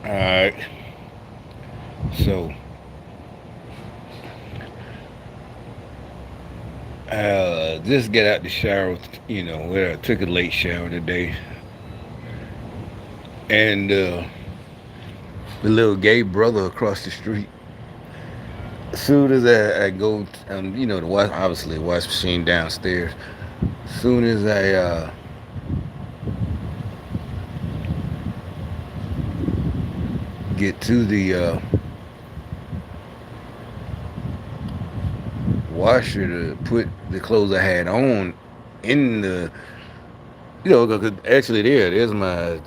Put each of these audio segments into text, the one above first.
Alright. So just get out the shower, where I took a late shower today. And the little gay brother across the street. As soon as I go, the wash, obviously wash machine downstairs. As soon as I get to the washer to put the clothes I had on in the, 'cause actually there's my,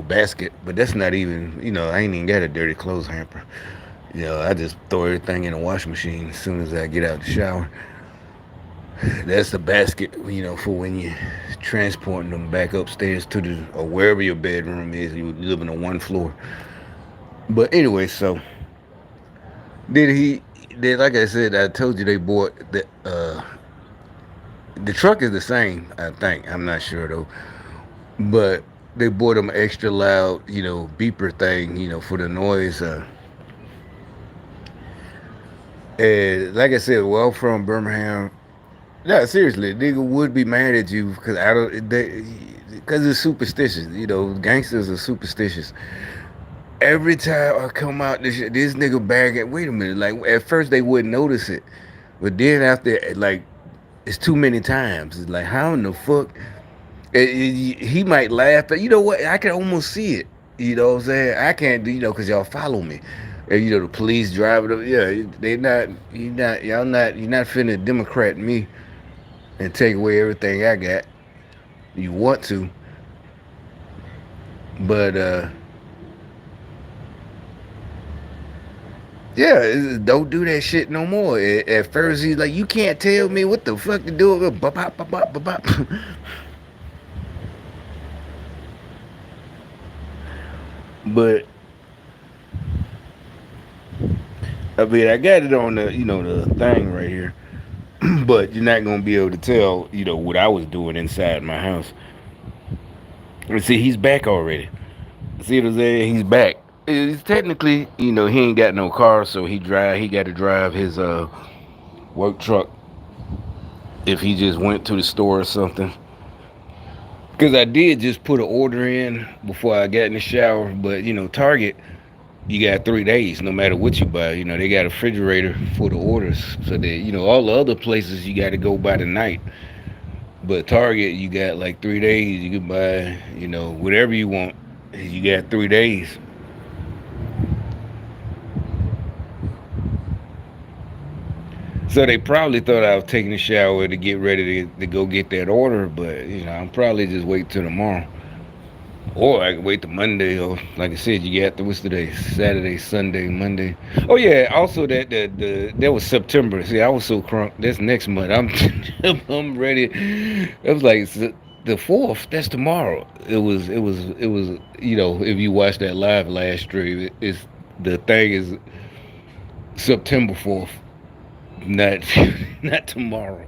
basket, but that's not even, I ain't even got a dirty clothes hamper. I just throw everything in the washing machine as soon as I get out the shower. That's the basket, for when you transporting them back upstairs to the or wherever your bedroom is. You living on one floor. But anyway, so did he? Did like I said, I told you they bought the truck is the same. I think I'm not sure though, but they bought them extra loud, beeper thing, for the noise. And like I said, well, from Birmingham. Yeah, seriously, nigga would be mad at you because I don't, because it's superstitious. Gangsters are superstitious. Every time I come out, this nigga bag at. Wait a minute, like at first they wouldn't notice it, but then after, like, it's too many times. It's like, how in the fuck? He might laugh, but you know what? I can almost see it. You know what I'm saying? I can't do, because y'all follow me. And, the police driving up. Yeah, they not. You not. Y'all not. You're not finna Democrat me and take away everything I got. You want to, but yeah, don't do that shit no more. At first he's like, you can't tell me what the fuck to do. Bop, bop, bop, bop, bop. But I mean, I got it on the thing right here. But you're not gonna be able to tell, what I was doing inside my house. And see, he's back already. See what I'm saying? He's back. It's technically, he ain't got no car, so he got to drive his work truck if he just went to the store or something. Because I did just put an order in before I got in the shower, but Target, you got 3 days no matter what you buy. They got a refrigerator for the orders, so that all the other places you got to go by the night. But Target, you got like 3 days. You can buy whatever you want. You got 3 days. So they probably thought I was taking a shower to get ready to go get that order, but I'm probably just wait till tomorrow. Or I can wait till Monday, or like I said, you got what's today? Saturday, Sunday, Monday. Oh yeah, also that was September. See, I was so crunk. That's next month. I'm ready. It was like the 4th. That's tomorrow. It was. If you watch that live last stream, it's the thing is September 4th, not not tomorrow.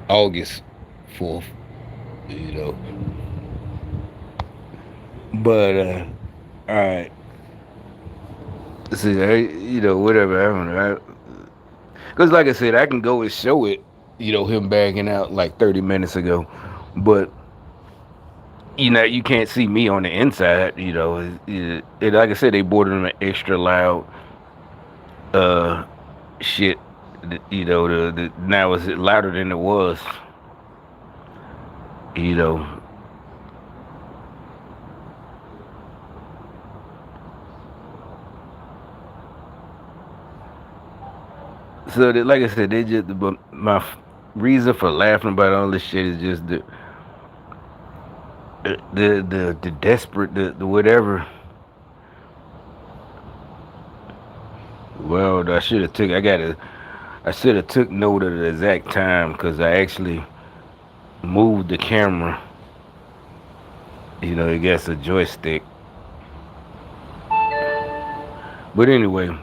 August 4th. You know. But all right. See, whatever. I don't know. Because like I said, I can go and show it. Him bagging out like 30 minutes ago, but you can't see me on the inside. Like I said, they bought him an extra loud uh shit. The now it's louder than it was. You know, so that, like I said, they just. But my reason for laughing about all this shit is just the desperate, the whatever. Well, I should have took note of the exact time because I actually moved the camera. It gets a joystick. But anyway,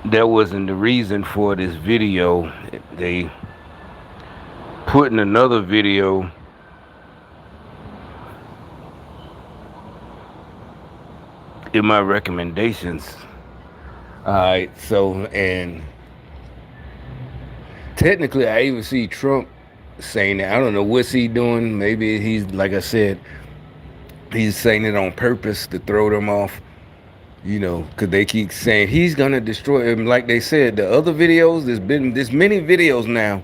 that wasn't the reason for this video. They put in another video in my recommendations. All right, so and technically, I even see Trump saying that. I don't know what's he doing. Maybe he's like I said, he's saying it on purpose to throw them off. You know, because they keep saying he's gonna destroy him. Like they said, the other videos, there's many videos now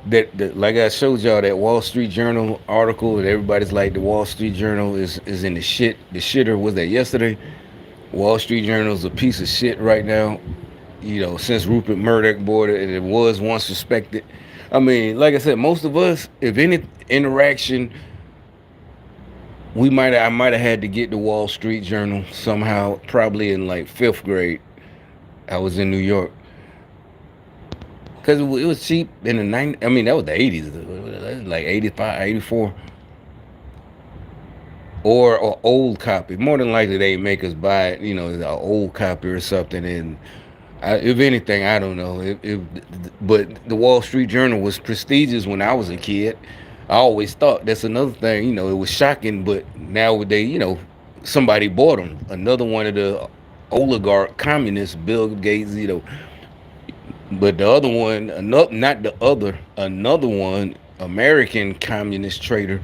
that like I showed y'all that Wall Street Journal article, and everybody's like the Wall Street Journal is in the shit. The shitter was that yesterday. Wall Street Journal is a piece of shit right now. You know, since Rupert Murdoch bought it, and it was once suspected. I mean, like I said, most of us, if any interaction, I might have had to get the Wall Street Journal somehow, probably in like fifth grade. I was in New York because it was cheap in the 90s. I mean, that was the 80s, like 85, 84, or old copy. More than likely, they make us buy it, you know, an old copy or something. And if anything, I don't know. But the Wall Street Journal was prestigious when I was a kid. I always thought that's another thing. You know, it was shocking, but nowadays, you know, somebody bought them. Another one of the oligarch communists, Bill Gates. You know, but the other one, not the other, another one, American communist trader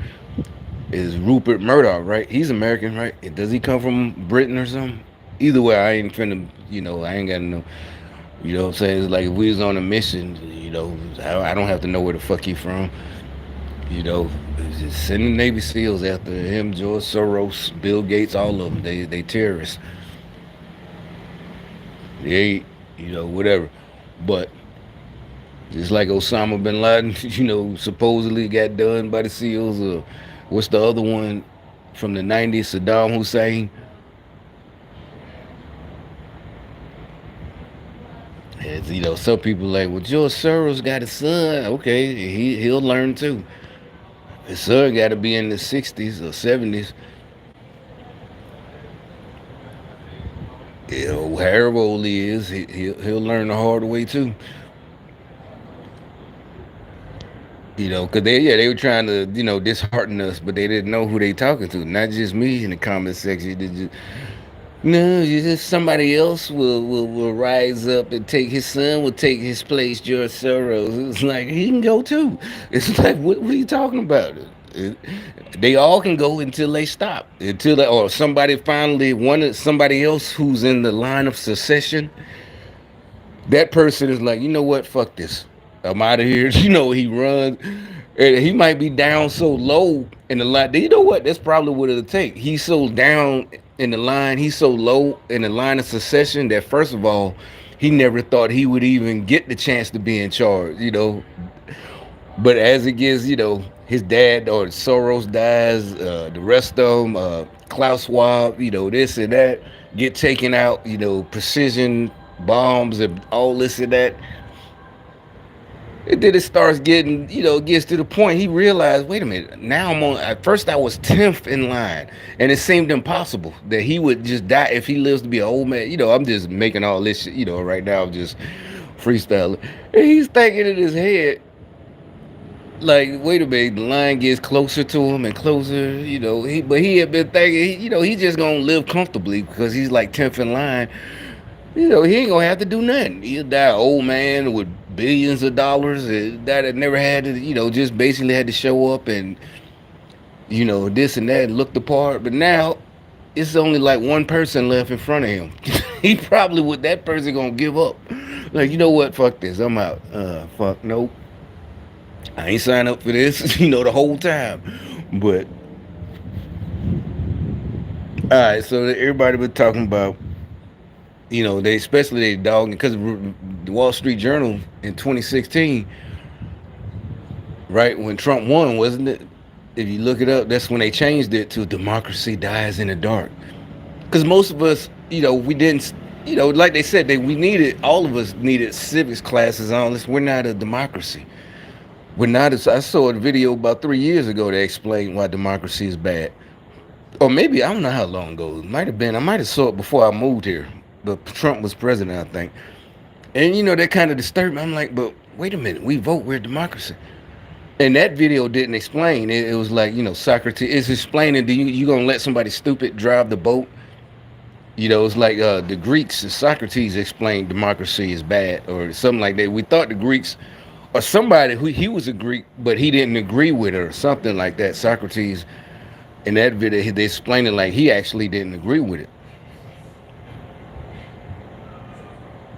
is Rupert Murdoch, right? He's American, right? Does he come from Britain or something? Either way, I ain't finna, you know, I ain't gotta know. You know what I'm saying? It's like if we was on a mission, you know, I don't have to know where the fuck he from. You know, just sending Navy SEALs after him, George Soros, Bill Gates, all of them. They terrorists. They, you know, whatever. But just like Osama bin Laden, you know, supposedly got done by the SEALs. Or what's the other one from the '90s? Saddam Hussein. As, you know, some people like, well, George Soros got a son. Okay, he'll learn too. His son got to be in the '60s or '70s. You know, however old he is, he'll learn the hard way too. You know, cause they were trying to dishearten us, but they didn't know who they talking to. Not just me in the comment section. They just, no, you just somebody else will rise up and take his son will take his place. George Soros. It's like he can go too. It's like what are you talking about? They all can go until they stop. Or somebody finally somebody else who's in the line of succession. That person is like, you know what? Fuck this. I'm out of here. You know, he runs. And he might be down so low in the line. You know what? That's probably what it'll take. He's so down in the line. He's so low in the line of succession that, first of all, he never thought he would even get the chance to be in charge, you know. But as it gets, you know, his dad or Soros dies, the rest of them, Klaus Schwab, you know, this and that, get taken out, you know, precision bombs and all this and that. And then it starts getting, you know, gets to the point he realized, wait a minute, now I'm on. At first, I was 10th in line, and it seemed impossible that he would just die if he lives to be an old man. You know, I'm just making all this shit, you know, right now, I'm just freestyling. And he's thinking in his head, like, wait a minute, the line gets closer to him and closer, you know. But he had been thinking, you know, he's just gonna live comfortably because he's like 10th in line. You know, he ain't gonna have to do nothing. He'll die an old man with billions of dollars that had never had to, you know, just basically had to show up and, you know, this and that and look the part. But now it's only like one person left in front of him. He probably that person gonna give up. Like, you know what? Fuck this. I'm out. Fuck nope. I ain't signed up for this, you know, the whole time. But all right, so everybody been talking about, you know, they especially they dogging because the Wall Street Journal in 2016, right when Trump won, wasn't it? If you look it up, that's when they changed it to "Democracy dies in the dark." Because most of us, you know, we didn't, you know, like they said, all of us needed civics classes on this. We're not a democracy. We're not. I saw a video about 3 years ago that explained why democracy is bad. Or maybe I don't know how long ago. It might have been. I might have saw it before I moved here. But Trump was president, I think. And you know that kind of disturbed me. I'm like, but wait a minute, we vote, we're a democracy. And that video didn't explain. It was like, you know, Socrates is explaining. You gonna let somebody stupid drive the boat? It's like the Greeks, Socrates explained democracy is bad or something like that. We thought the Greeks or somebody who he was a Greek, but he didn't agree with it or something like that. Socrates in that video, they explained it like he actually didn't agree with it.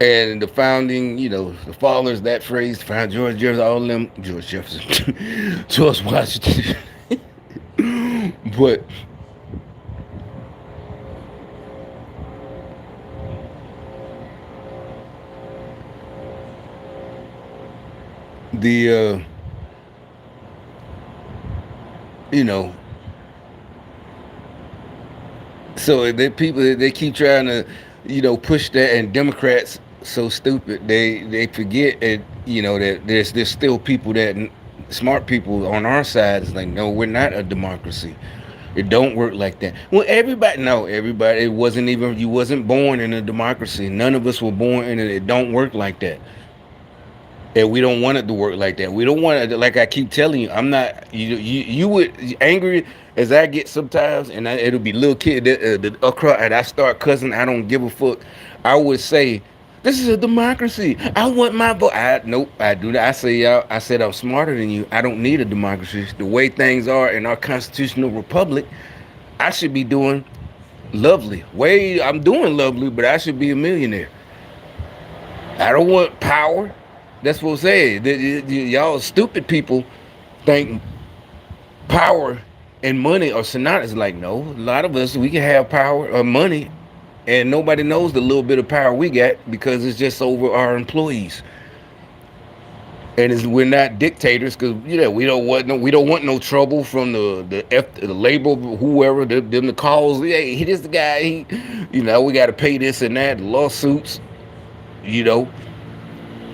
And the founding, the fathers, that phrase, found George Jefferson, all of them, George Jefferson, George Washington. But the, you know, so they people they keep trying to, push that, and Democrats so stupid they forget that that there's still people that smart people on our side is like, no, we're not a democracy. It don't work like that. Well, everybody. It wasn't even, you wasn't born in a democracy. None of us were born in it. It don't work like that. And we don't want it to work like that. We don't want it, like I keep telling you. I'm not. You would angry as I get sometimes, and it'll be little kid and I start cussing. I don't give a fuck. I would say, this is a democracy. I want my vote. Nope. I do that. I say, y'all. I said I'm smarter than you. I don't need a democracy. The way things are in our constitutional republic, I should be doing lovely. I'm doing lovely, but I should be a millionaire. I don't want power. That's what I'm saying. Y'all stupid people think power and money are synonymous. Like, no, a lot of us, we can have power or money, and nobody knows the little bit of power we got because it's just over our employees. And we're not dictators because we don't want no trouble from the labor, whoever them the calls. Hey, he this the guy. We got to pay this and that, lawsuits. You know,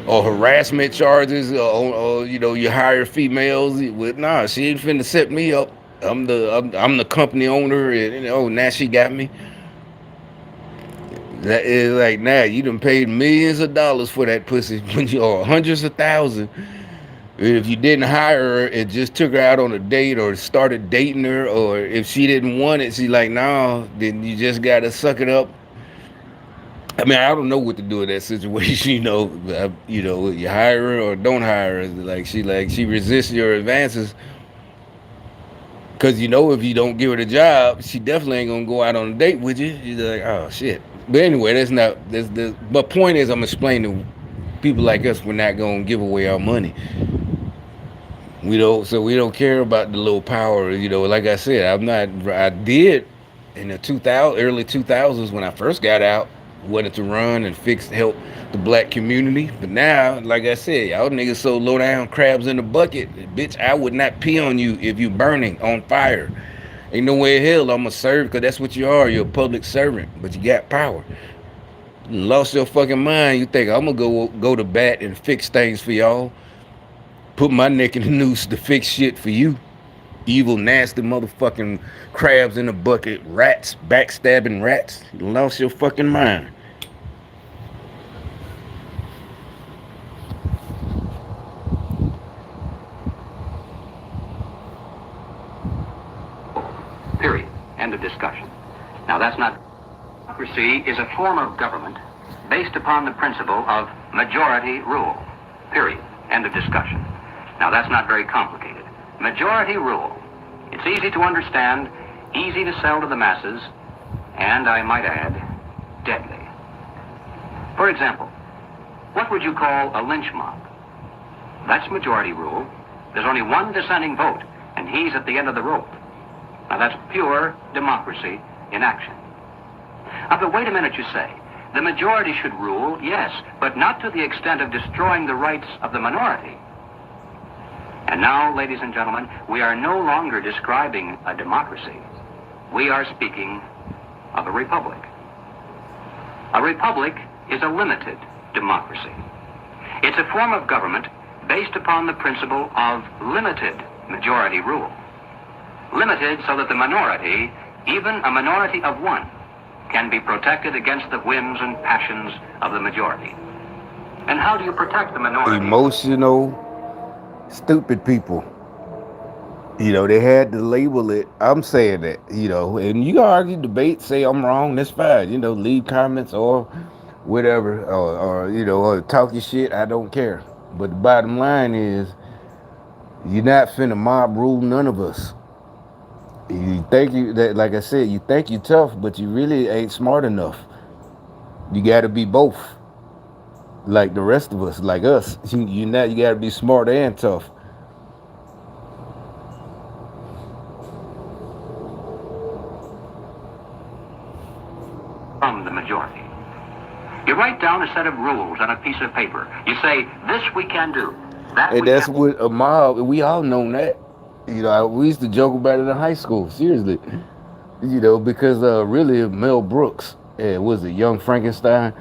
or harassment charges, or you hire females. Nah, she ain't finna set me up. I'm the company owner, and now she got me. That is like, nah, you done paid millions of dollars for that pussy, or hundreds of thousands. If you didn't hire her and just took her out on a date or started dating her, or if she didn't want it, she like, nah, then you just gotta suck it up. I mean, I don't know what to do in that situation. You hire her or don't hire her. She resists your advances because if you don't give her the job, she definitely ain't gonna go out on a date with you. You're like, oh shit. But anyway, that's not. But point is, I'm explaining to people like us, we're not gonna give away our money. We don't care about the little power. Like I said, I'm not. I did in the early 2000s when I first got out, wanted to run and help the black community. But now, like I said, y'all niggas so low down, crabs in the bucket, bitch. I would not pee on you if you burning on fire. Ain't no way in hell I'm gonna serve, because that's what you are. You're a public servant, but you got power. You lost your fucking mind. You think I'm gonna go to bat and fix things for y'all? Put my neck in the noose to fix shit for you. Evil, nasty motherfucking crabs in a bucket, rats, backstabbing rats. You lost your fucking mind. Period. End of discussion. Now that's not. Democracy is a form of government based upon the principle of majority rule. Period. End of discussion. Now that's not very complicated. Majority rule. It's easy to understand, easy to sell to the masses, and I might add, deadly. For example, what would you call a lynch mob? That's majority rule. There's only one dissenting vote, and he's at the end of the rope. Now that's pure democracy in action. Now, but wait a minute, you say. The majority should rule, yes, but not to the extent of destroying the rights of the minority. And now, ladies and gentlemen, we are no longer describing a democracy. We are speaking of a republic. A republic is a limited democracy. It's a form of government based upon the principle of limited majority rule. Limited so that the minority, even a minority of one, can be protected against the whims and passions of the majority. And how do you protect the minority? Emotional, stupid people. They had to label it. I'm saying that, and you can argue, debate, say I'm wrong. That's fine. Leave comments or whatever, or talk your shit. I don't care. But the bottom line is, you're not finna mob rule none of us. You think like I said, you think you tough, but you really ain't smart enough. You got to be both, like the rest of us, like us. You not. You got to be smart and tough. From the majority. You write down a set of rules on a piece of paper. You say, this we can do, that And we that's can't. what a mob. We all know that. We used to joke about it in high school. Seriously, because really Mel Brooks, was it Young Frankenstein?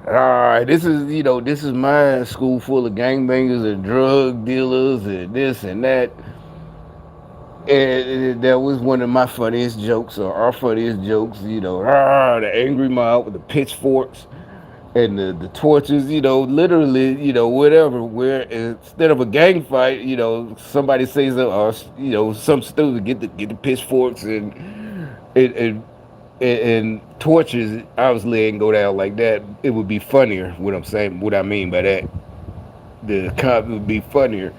All right, this is my school full of gangbangers and drug dealers and this and that. And that was one of my funniest jokes, or our funniest jokes. The angry mob with the pitchforks and the torches. Literally, whatever. Where instead of a gang fight, somebody says, or some stupid, get the pitchforks and and torches. Obviously, ain't go down like that. It would be funnier. What I'm saying, what I mean by that, the cop would be funnier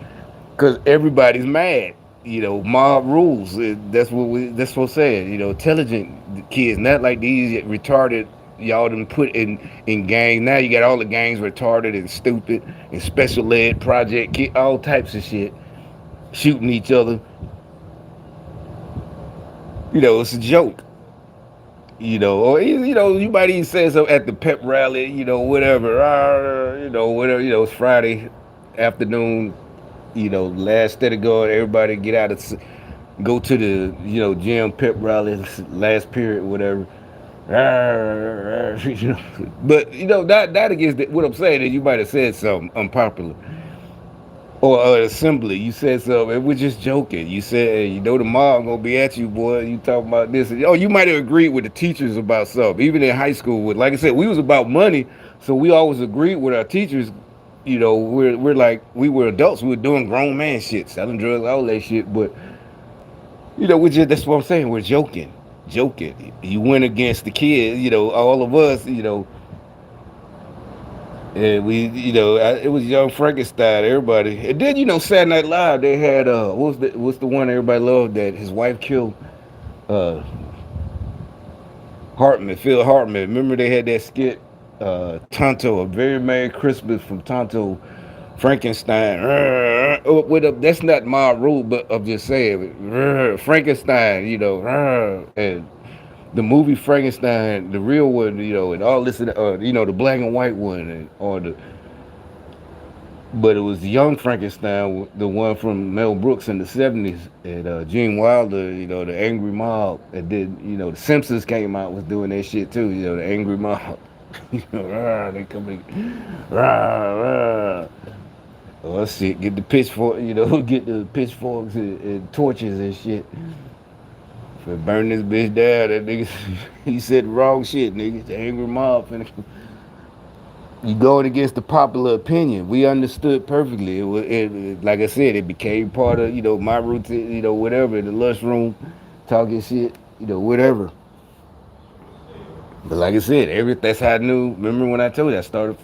because everybody's mad. Mob rules. That's what I'm saying. Intelligent kids, not like these retarded. Y'all done put in gangs. Now you got all the gangs retarded and stupid and special ed project kid, all types of shit, shooting each other. It's a joke. Or you might even say so at the pep rally. Whatever. Whatever. It's Friday afternoon. Last steady going. Everybody get out of go to the gym pep rally last period, whatever. But that against what I'm saying is you might have said something unpopular or assembly. You said something. And we're just joking. You said, hey, the mob gonna be at you, boy. You talking about this? Oh, you might have agreed with the teachers about something. Even in high school, with like I said, we was about money, so we always agreed with our teachers. We're like we were adults. We were doing grown man shit, selling drugs, all that shit. But we just that's what I'm saying. We're joking. You went against the kids. All of us. And it was Young Frankenstein. Everybody, and then Saturday Night Live. They had what's the one everybody loved that his wife killed, uh, Hartman, Phil Hartman. Remember they had that skit, Tonto, a very Merry Christmas from Tonto, Frankenstein. That's not my rule, but I'm just saying, Frankenstein. And the movie Frankenstein, the real one, and all this, the black and white one, or the but it was Young Frankenstein, the one from Mel Brooks in the '70s, and Gene Wilder, the Angry Mob, and then the Simpsons came out was doing that shit too, the Angry Mob, they coming, rah, rah. Oh shit, get the pitchfork, get the pitchforks and torches and shit. For burn this bitch down, that nigga, he said the wrong shit, nigga. The Angry Mob finna you going against the popular opinion. We understood perfectly. Like I said, it became part of my routine. Whatever in the lunchroom, talking shit. Whatever. But like I said, that's how I knew. Remember when I told you I started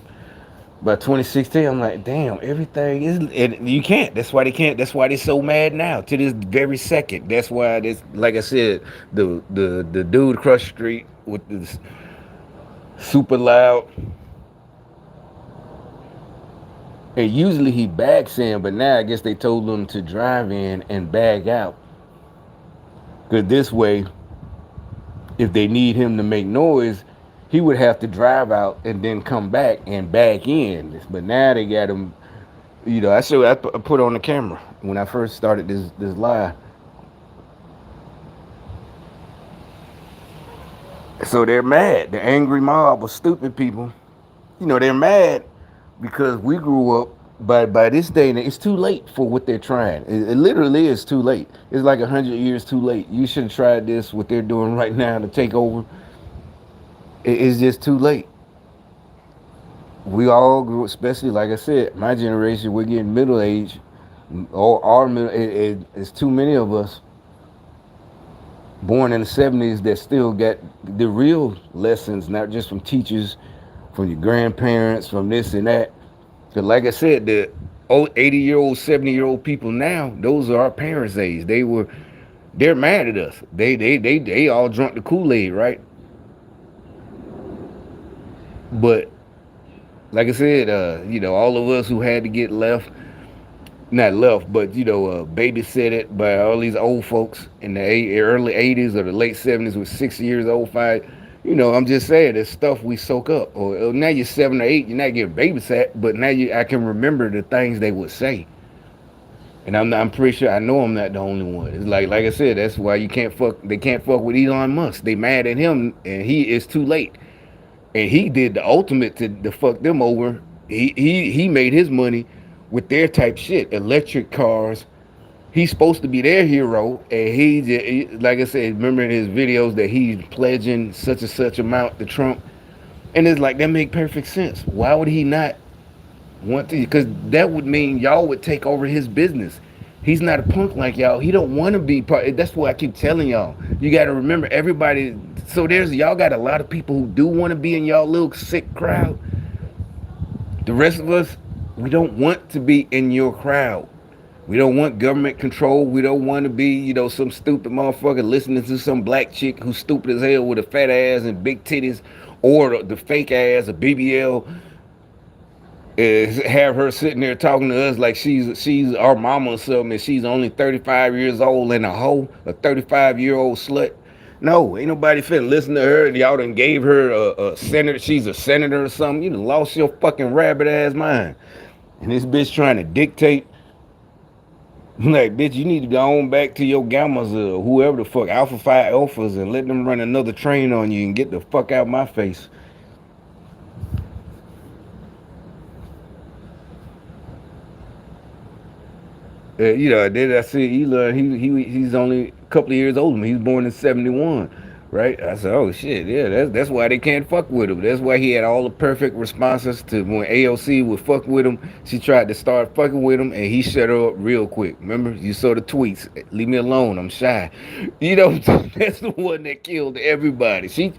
by 2016? I'm like, damn, everything is. And you can't. That's why they can't. That's why they're so mad now to this very second. That's why this. Like I said, the dude across the street with this super loud. And usually he backs in, but now I guess they told him to drive in and bag out. Because this way, if they need him to make noise, he would have to drive out and then come back and back in. But now they got him, I put on the camera when I first started this live. So they're mad. The angry mob of stupid people, they're mad because we grew up. By this day, it's too late for what they're trying. It literally is too late. It's like 100 years too late. You should have tried this. What they're doing right now to take over. It's just too late. We all grew, especially like I said, my generation. We're getting middle age. It's too many of us born in the '70s that still got the real lessons, not just from teachers, from your grandparents, from this and that. Because, like I said, the old 80-year-old, 70-year-old people now, those are our parents' age. They're mad at us. They all drunk the Kool-Aid, right? But like I said, all of us who had to get left, not left, but babysitted by all these old folks in the early '80s or the late '70s with 6 years old, five. I'm just saying, there's stuff we soak up. Or now you're 7 or 8, you're not getting babysat, but now I can remember the things they would say, and I'm pretty sure I know I'm not the only one. It's like I said, that's why you can't fuck. They can't fuck with Elon Musk. They mad at him, and he is too late. And he did the ultimate to fuck them over. He made his money with their type shit, electric cars. He's supposed to be their hero, and like I said, remember in his videos that he's pledging such and such amount to Trump, and it's like that make perfect sense. Why would he not want to? Because that would mean y'all would take over his business. He's not a punk like y'all. He don't want to be part. That's why I keep telling y'all. You got to remember everybody. So there's y'all got a lot of people who do want to be in y'all little sick crowd. The rest of us, we don't want to be in your crowd. We don't want government control. We don't want to be, some stupid motherfucker listening to some black chick who's stupid as hell with a fat ass and big titties, or the fake ass, a BBL, have her sitting there talking to us like she's our mama or something, and she's only 35 years old and a hoe, a 35-year-old slut. No, ain't nobody finna listen to her. And y'all done gave her a senator. She's a senator or something. You done lost your fucking rabbit ass mind. And this bitch trying to dictate. Like, bitch, you need to go on back to your gammas or whoever the fuck, Alpha Phi Alphas, and let them run another train on you and get the fuck out my face. Then I see Elon. He's only a couple of years older than me. He was born in '71, right? I said, oh shit, yeah, that's why they can't fuck with him. That's why he had all the perfect responses to when AOC would fuck with him. She tried to start fucking with him, and he shut her up real quick. Remember, you saw the tweets. Leave me alone. I'm shy. That's the one that killed everybody. She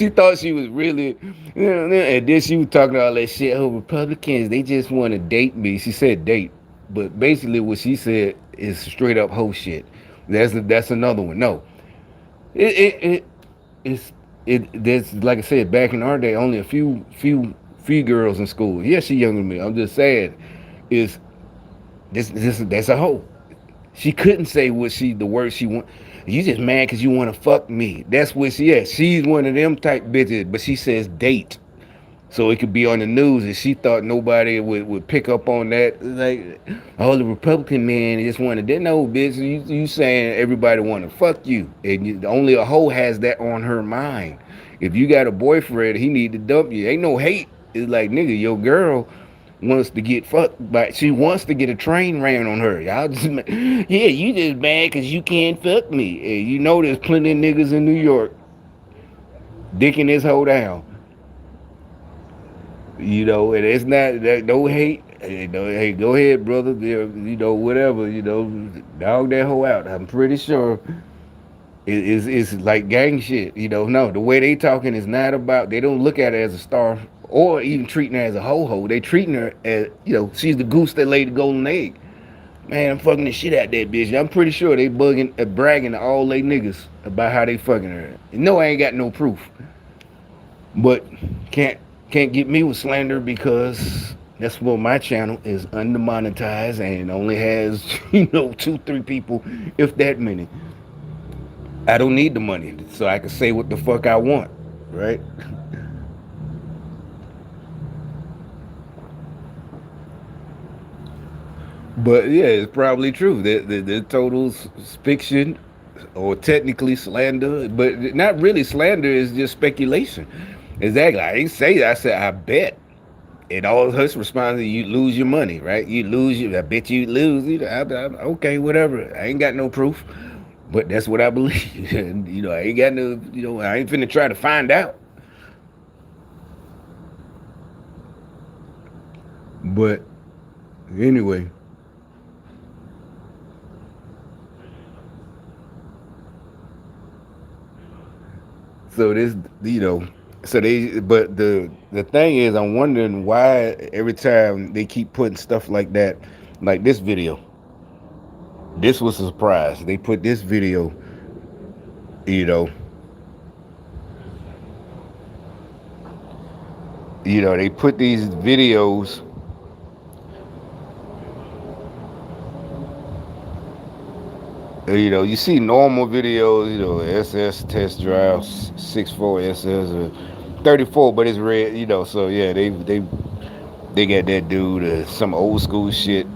thought she was really, and then she was talking all that shit. Oh, Republicans, they just want to date me. She said date. But basically, what she said is straight up whole shit. That's another one. No, it it, it it's there's like I said back in our day, only a few girls in school. Yeah, she younger than me. I'm just saying, is this that's a hoe. She couldn't say what the word she want. You just mad because you want to fuck me. That's what she is. She's one of them type bitches, but she says date. So it could be on the news, and she thought nobody would pick up on that. Like, oh, the Republican man just wanted that. No, bitch, you saying everybody want to fuck you, and only a hoe has that on her mind. If you got a boyfriend, he need to dump you. Ain't no hate. It's like, nigga, your girl wants to get fucked, but she wants to get a train ran on her. Y'all just, yeah, you just mad because you can't fuck me. And there's plenty of niggas in New York dicking this hoe down. And it's not that no hate. Hey, go ahead, brother. Whatever. Dog that hoe out. I'm pretty sure it's like gang shit. No, the way they talking is not about. They don't look at her as a star or even treating her as a ho ho. They treating her as she's the goose that laid the golden egg. Man, I'm fucking the shit out that bitch. I'm pretty sure they bragging to all they niggas about how they fucking her. No, I ain't got no proof. But can't get me with slander because that's what my channel is undermonetized and only has 2-3 people, if that many. I don't need the money, so I can say what the fuck I want, right? But yeah, it's probably true that the total fiction or technically slander, but not really slander. Is just speculation. Exactly. I ain't say that. I said I bet. And all his response is, you lose your money, right? You lose I bet you lose. Okay, whatever. I ain't got no proof, but that's what I believe. And, I ain't got no, I ain't finna try to find out. But anyway, So this, you know, so they, but the thing is, I'm wondering why every time they keep putting stuff like that, like this video. This was a surprise. They put this video, you know, they put these videos. You see normal videos, SS test drive 64 SS or 34, but it's red, So yeah, they got that dude, some old school shit.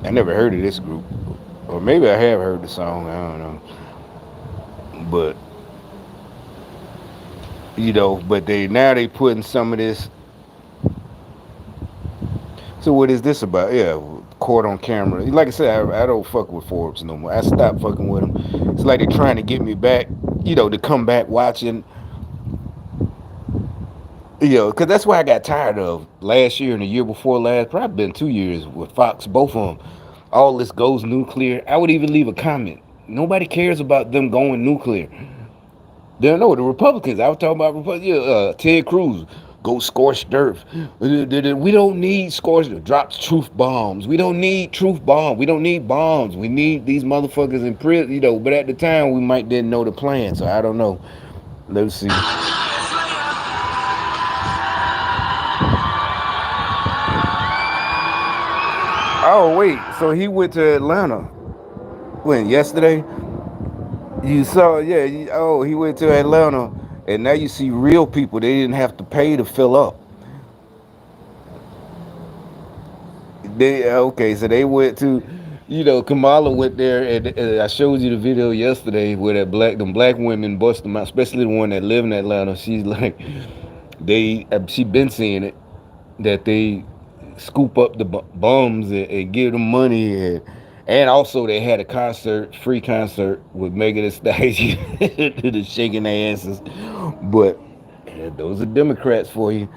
I never heard of this group, or maybe I have heard the song. I don't know, but but they putting some of this. So what is this about? Yeah, caught on camera. Like I said, I don't fuck with Forbes no more. I stopped fucking with them. It's like they're trying to get me back, to come back watching. Because that's why I got tired of last year and the year before last. Probably been 2 years with Fox, both of them. All this goes nuclear. I would even leave a comment. Nobody cares about them going nuclear. They don't know the Republicans. I was talking about Republicans. Yeah, Ted Cruz, go scorched earth. We don't need scorched earth. Drops truth bombs. We don't need truth bombs. We don't need bombs. We need these motherfuckers in prison. But at the time we might didn't know the plan, so I don't know. Let's see. Oh wait, so he went to Atlanta when yesterday? You saw, yeah. He went to Atlanta, and now you see real people. They didn't have to pay to fill up. They okay, so they went to, Kamala went there, and I showed you the video yesterday where them black women bust them out, especially the one that live in Atlanta. She's like, she been seeing it, that they scoop up the bums and give them money, and also they had a free concert with Megan Thee Stallion, the shaking their asses. But those are Democrats for you.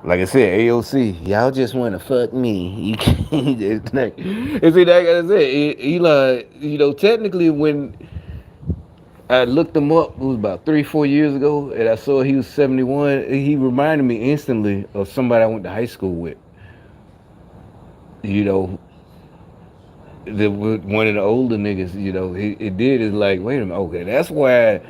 Like I said, AOC, y'all just want to fuck me. You can't. And see, like I said, Elon, technically when I looked him up, it was about 3, 4 years ago, and I saw he was 71. He reminded me instantly of somebody I went to high school with. You know, one of the older niggas. It did is like, wait a minute, okay, that's why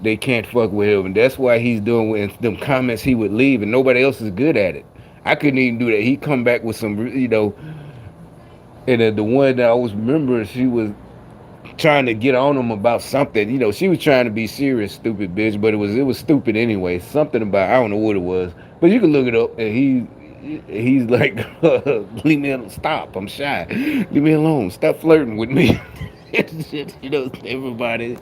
they can't fuck with him, and that's why he's doing them comments he would leave, and nobody else is good at it. I couldn't even do that. He come back with some, and the one that I always remember, she was trying to get on him about something. She was trying to be serious, stupid bitch, but it was stupid anyway. Something about, I don't know what it was, but you can look it up. And he's like, leave me alone. Stop. I'm shy. Leave me alone. Stop flirting with me. Everybody.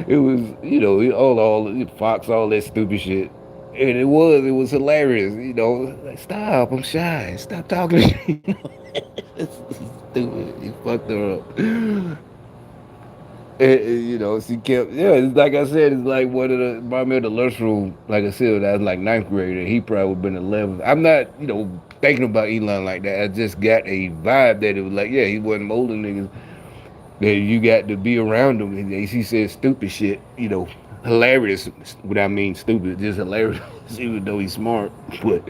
It was all Fox, all that stupid shit. And it was hilarious. Like, stop. I'm shy. Stop talking to me. It's stupid. He fucked her up. She kept, yeah, it's like I said, it's like one of the, remind me of the lunchroom, like I said, when I was like ninth grade, and he probably would have been 11. I'm not, thinking about Elon like that. I just got a vibe that it was like, yeah, he wasn't older niggas, that you got to be around him. And he said stupid shit, hilarious, what I mean stupid, just hilarious, even though he's smart. But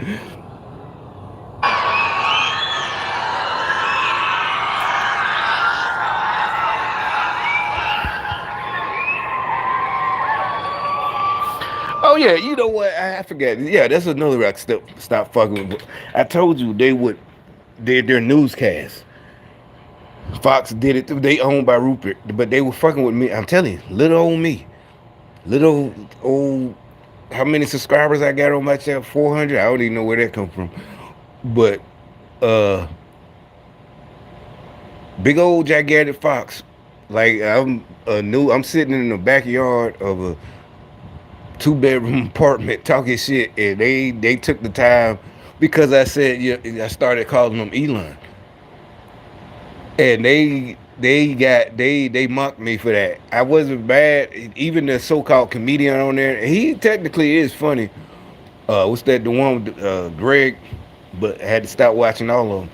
oh yeah, you know what? I forgot. Yeah, that's another rock stop fucking with. I told you they would. Their newscast. Fox did it. They owned by Rupert, but they were fucking with me. I'm telling you, little old me, little old. How many subscribers I got on my channel? 400. I don't even know where that come from. But uh, big old gigantic Fox. Like I'm sitting in the backyard of a 2 bedroom apartment talking shit, and they took the time because I said, yeah, I started calling them Elon, and they mocked me for that. I wasn't bad. Even the so-called comedian on there, he technically is funny. What's that? The one with Greg, but I had to stop watching all of them.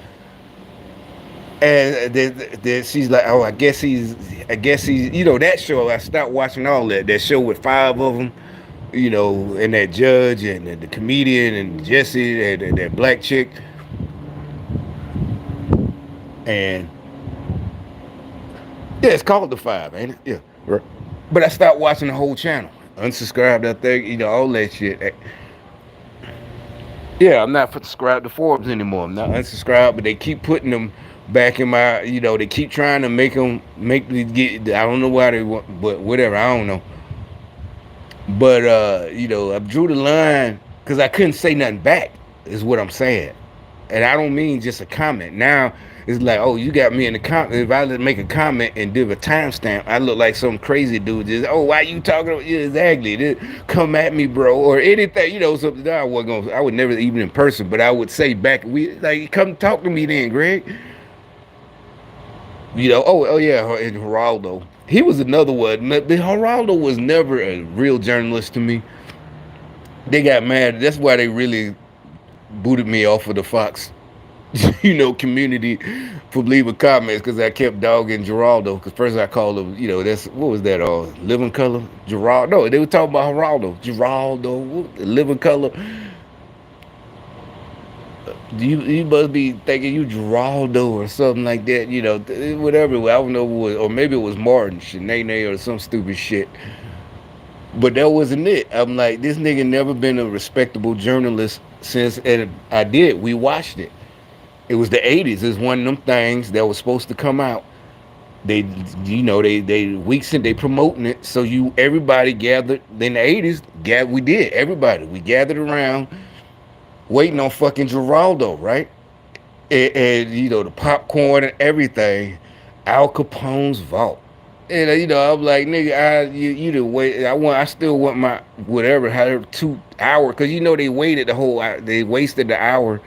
And then she's like, oh, I guess he's, that show. I stopped watching all that. That show with 5 of them. And that judge and the comedian and Jesse and that black chick, and yeah, it's called The Five, ain't it? Yeah, right. But I stopped watching the whole channel, unsubscribed. I think all that shit. Yeah, I'm not subscribed to Forbes anymore. I'm not unsubscribed, but they keep putting them back in my. They keep trying to make me get. I don't know why they want, but whatever. I don't know. But I drew the line because I couldn't say nothing back. Is what I'm saying, and I don't mean just a comment. Now it's like, oh, you got me in the comment. If I make a comment and do a timestamp, I look like some crazy dude. Just, oh, why you talking? Yeah, exactly. Come at me, bro, or anything. Something that I wasn't gonna. I would never even in person, but I would say back. We like come talk to me then, Greg. Oh yeah, and Geraldo. He was another one. But Geraldo was never a real journalist to me. They got mad. That's why they really booted me off of the Fox, community for leaving comments because I kept dogging Geraldo. Because first I called him, that's what was that? Living Color, Geraldo. No, they were talking about Geraldo, Living Color. You must be thinking you Geraldo or something like that, whatever. I don't know what was, or maybe it was Martin, Shanae, or some stupid shit. But that wasn't it. I'm like, this nigga never been a respectable journalist since, and I did. We watched it. It was the '80s. It's one of them things that was supposed to come out. They, they weeks in they promoting it. So everybody gathered in the '80s. We did everybody. We gathered around, waiting on fucking Geraldo, right? And the popcorn and everything. Al Capone's vault. And I'm like, nigga, you didn't wait. I still want my whatever, however 2 hour, because they waited the whole. They wasted the hour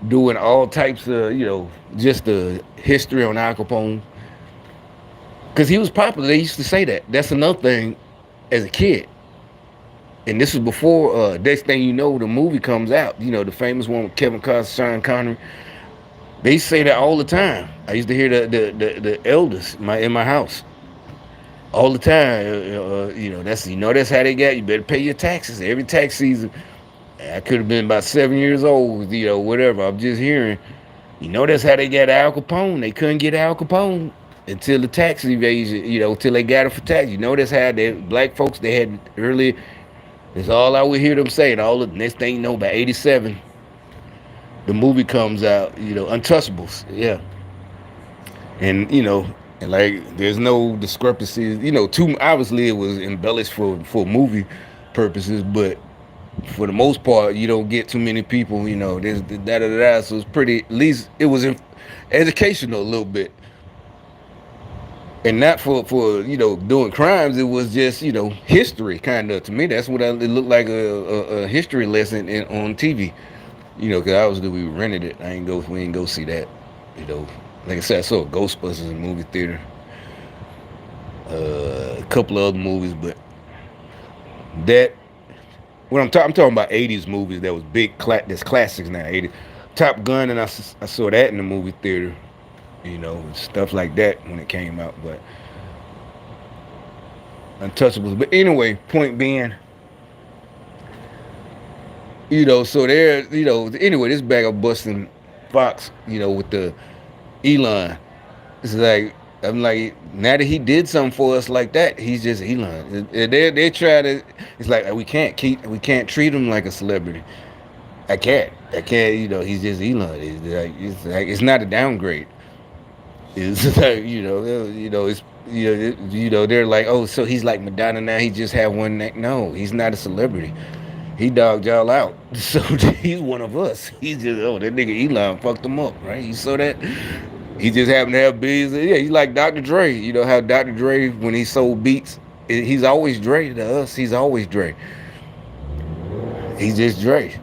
doing all types of, just the history on Al Capone, because he was popular. They used to say that. That's another thing, as a kid. And this was before. Next thing you know, the movie comes out. The famous one with Kevin Costner, Sean Connery. They say that all the time. I used to hear the elders in my house all the time. That's how they got you. Better pay your taxes every tax season. I could have been about 7 years old. Whatever. I'm just hearing. That's how they got Al Capone. They couldn't get Al Capone until the tax evasion. Until they got it for tax. That's how they black folks they had early. That's all I would hear them saying. All the next thing you know, by '87, the movie comes out. Untouchables. Yeah. And and like there's no discrepancies. Too obviously it was embellished for movie purposes, but for the most part, you don't get too many people. There's da da da. So it's pretty. At least it was educational a little bit, and not for doing crimes. It was just history kind of. To me, that's what it looked like a history lesson on TV. Because obviously we rented it. We ain't go see that. Like I said, I saw Ghostbusters in the movie theater. A couple of other movies, but that when I'm talking about '80s movies that was big, that's classics now. '80s, Top Gun, and I saw that in the movie theater. Stuff like that when it came out. But Untouchables. But anyway, point being, so there, anyway, this bag of busting Fox, with the Elon. It's like I'm like, now that he did something for us like that, he's just Elon. They try to. It's like we can't treat him like a celebrity. I can't. He's just Elon. It's not a downgrade. It's like it's they're like, oh, so he's like Madonna now. He just had one neck. No, he's not a celebrity. He dogged y'all out. So he's one of us. He's just that nigga Elon fucked him up, right? You saw that? He just happened to have beats. Yeah, he's like Dr. Dre. You know how Dr. Dre, when he sold beats, he's always Dre to us. He's always Dre. He's just Dre.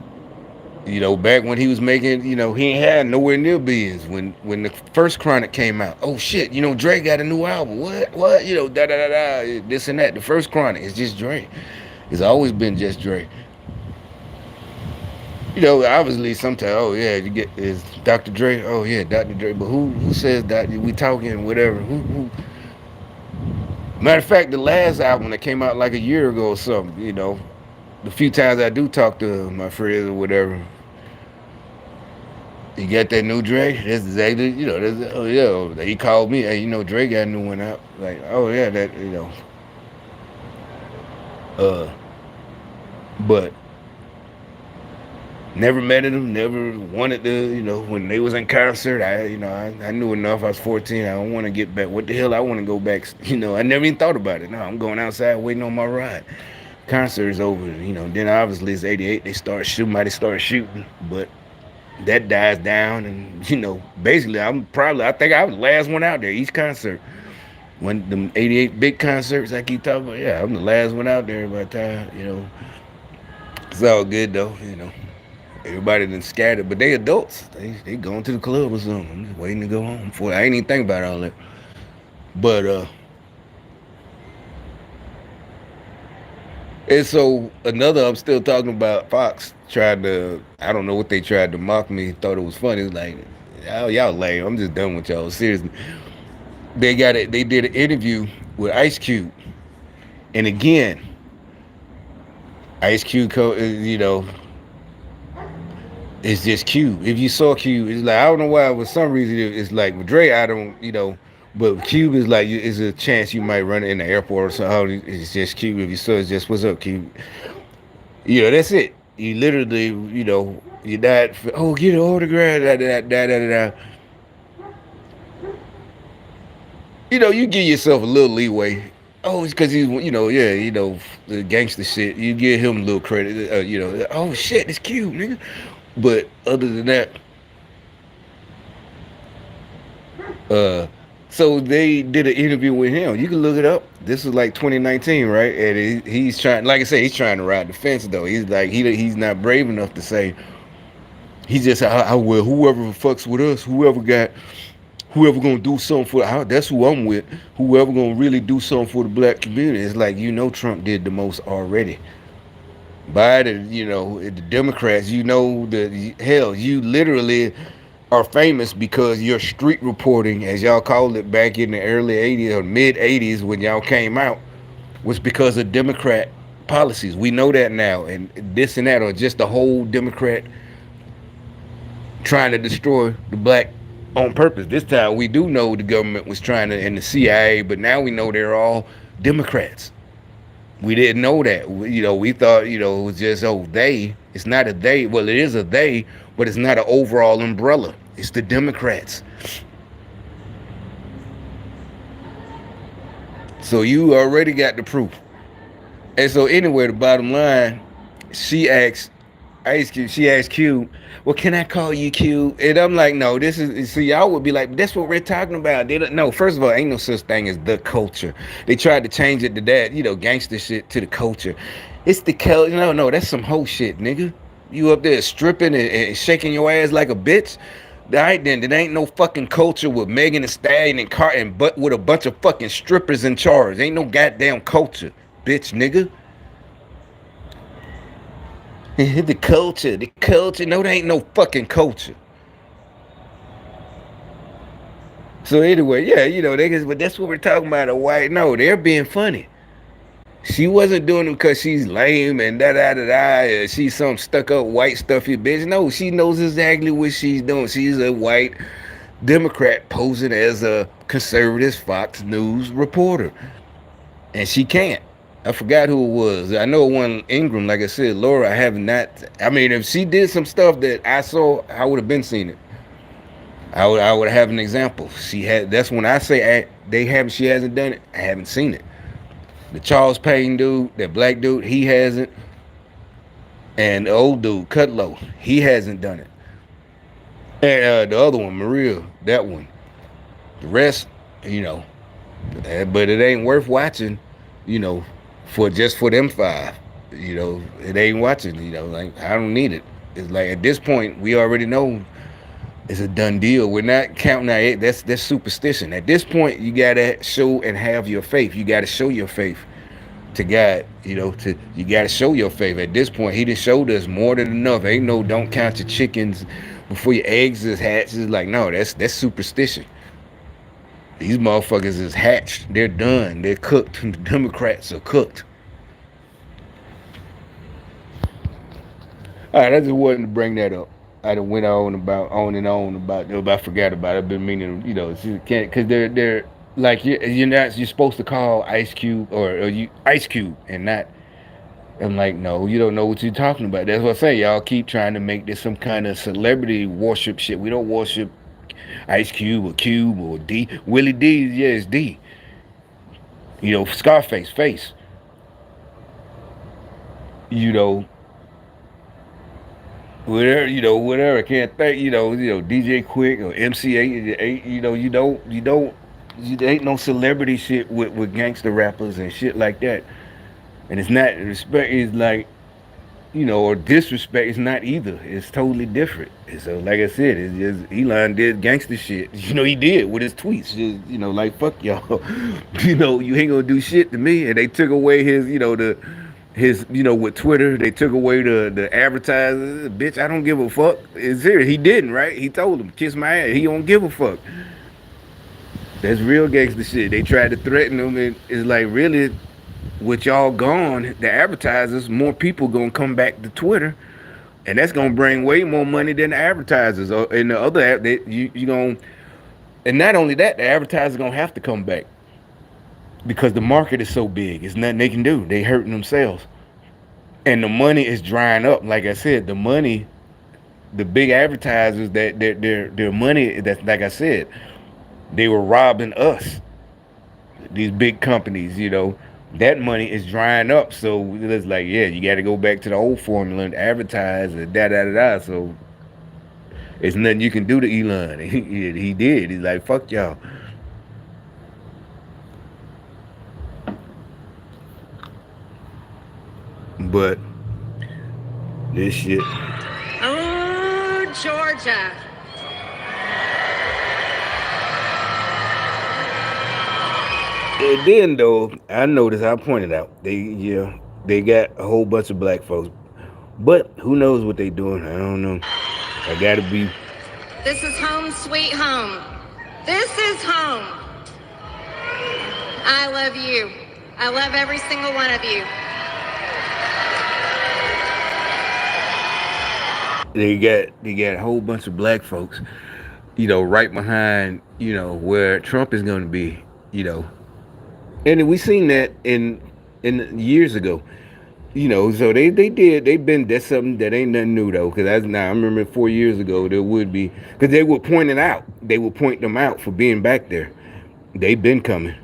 Back when he was making, he ain't had nowhere near billions. When the first Chronic came out, oh shit, Dre got a new album. What? Da da da da. This and that. The first Chronic is just Dre. It's always been just Dre. Obviously sometimes, oh yeah, you get is Dr. Dre. Oh yeah, Dr. Dre. But who says that? We talking whatever. Who? Matter of fact, the last album that came out like a year ago or something, the few times I do talk to my friends or whatever, you got that new Drake? That's exactly, oh yeah. He called me, hey, Drake got a new one out. Like, oh yeah, uh, but never met him, never wanted to, when they was in concert, I knew enough. I was 14. I don't want to get back. What the hell? I want to go back. I never even thought about it. No, I'm going outside waiting on my ride. Concert is over. Then obviously it's 88. Somebody started shooting, but that dies down. And, basically I think I was the last one out there, each concert. When them 88 big concerts I keep talking about, yeah, I'm the last one out there by the time. It's all good though. Everybody done scattered, but they adults. They going to the club or something. I'm just waiting to go home. I ain't even think about all that. But and so another, I'm still talking about Fox tried to. I don't know what they tried to mock me. Thought it was funny. It's like, y'all lame. I'm just done with y'all. Seriously, they got it. They did an interview with Ice Cube, and again, Ice Cube, it's just Cube. If you saw Cube, it's like I don't know why. For some reason, it's like with Dre, I don't. But Cube is like it's a chance you might run it in the airport or something. It's just Cube. If you saw, it's just what's up, Cube. That's it. You literally, you died. Oh, get an autograph. Da. You give yourself a little leeway. Oh, it's because he's, yeah, the gangster shit. You give him a little credit. Oh shit, it's Cube, nigga. But other than that, uh, so they did an interview with him. You can look it up. This was like 2019, right? And he's trying, like I said, he's trying to ride the fence though. He's like he's not brave enough to say. He just I will whoever fucks with us, whoever gonna do something that's who I'm with. Whoever gonna really do something for the black community. It's like Trump did the most already. Biden, the Democrats, the hell, you literally are famous because your street reporting, as y'all called it back in the early 80s or mid 80s when y'all came out, was because of Democrat policies. We know that now. And this and that, or just the whole Democrat trying to destroy the black on purpose. This time we do know the government was trying to, and the CIA, but now we know they're all Democrats. We didn't know that. We thought, it was just, they. It's not a they. Well, it is a they, but it's not an overall umbrella. It's the Democrats. So you already got the proof. And so anyway, the bottom line, she asked Q, well, can I call you Q? And I'm like, no, this is, see, y'all would be like, that's what we're talking about. They don't know. First of all, ain't no such thing as the culture. They tried to change it to that, gangster shit to the culture. It's the culture. No, that's some hoe shit, nigga. You up there stripping and shaking your ass like a bitch. All right, then, there ain't no fucking culture with Megan Thee Stallion and but with a bunch of fucking strippers in charge. Ain't no goddamn culture, bitch, nigga. The culture. No, there ain't no fucking culture. So anyway, yeah, but that's what we're talking about. A white, no, they're being funny. She wasn't doing it because she's lame and da. She's some stuck up white stuffy bitch. No, she knows exactly what she's doing. She's a white Democrat posing as a conservative Fox News reporter, and she can't. I forgot who it was. I know one Ingram, like I said, Laura. I have not. I mean, if she did some stuff that I saw, I would have been seen it. I would have an example. She had. That's when I say they haven't. She hasn't done it. I haven't seen it. The Charles Payne dude, that black dude, he hasn't. And the old dude, Cutlow, he hasn't done it. And the other one, Maria, that one. The rest, but it ain't worth watching, for just for them five. It ain't watching, like I don't need it. It's like at this point we already know it's a done deal. We're not counting out. That's superstition. At this point, you gotta show and have your faith. You gotta show your faith to God. You gotta show your faith. At this point, He done showed us more than enough. Ain't no don't count your chickens before your eggs is hatched. It's like no, that's superstition. These motherfuckers is hatched. They're done. They're cooked. The Democrats are cooked. All right, I just wanted to bring that up. I done went on and on about. I forgot about it. I've been meaning, you can't because they're like you're supposed to call Ice Cube or you Ice Cube and not. I'm like, no, you don't know what you're talking about. That's what I say. Y'all keep trying to make this some kind of celebrity worship shit. We don't worship Ice Cube or D. Willie D, yeah, it's D. Scarface, face. You know, whatever. I can't think. DJ Quick or MC8. You ain't no celebrity shit with gangster rappers and shit like that. And it's not respect. Is like or disrespect. It's not either. It's totally different. And so, like I said, it's just Elon did gangster shit. He did with his tweets. Just like fuck y'all. You ain't gonna do shit to me. And they took away his with Twitter. They took away the advertisers. Bitch, I don't give a fuck. It's serious. He didn't, right? He told him kiss my ass. He don't give a fuck. That's real gangster shit. They tried to threaten him, and it's like really with y'all gone, the advertisers, more people gonna come back to Twitter, and that's gonna bring way more money than the advertisers. Or in the other app, you gonna, and not only that, the advertisers gonna have to come back because the market is so big. It's nothing they can do. They hurting themselves, and the money is drying up. Like I said, the money, the big advertisers that their money. That's like I said, they were robbing us. These big companies, that money is drying up. So it's like, yeah, you got to go back to the old formula and advertise and da da da da. So it's nothing you can do to Elon. He did. He's like, fuck y'all. But this shit. Oh, Georgia. And then though, I noticed, I pointed out, they got a whole bunch of black folks. But who knows what they doing? I don't know. I gotta be. This is home sweet home. This is home. I love you. I love every single one of you. They got a whole bunch of black folks, right behind, where Trump is gonna be, and we seen that in years ago. So they've been, that's something that ain't nothing new though, because I remember 4 years ago there would be, because they would point them out for being back there. They've been coming.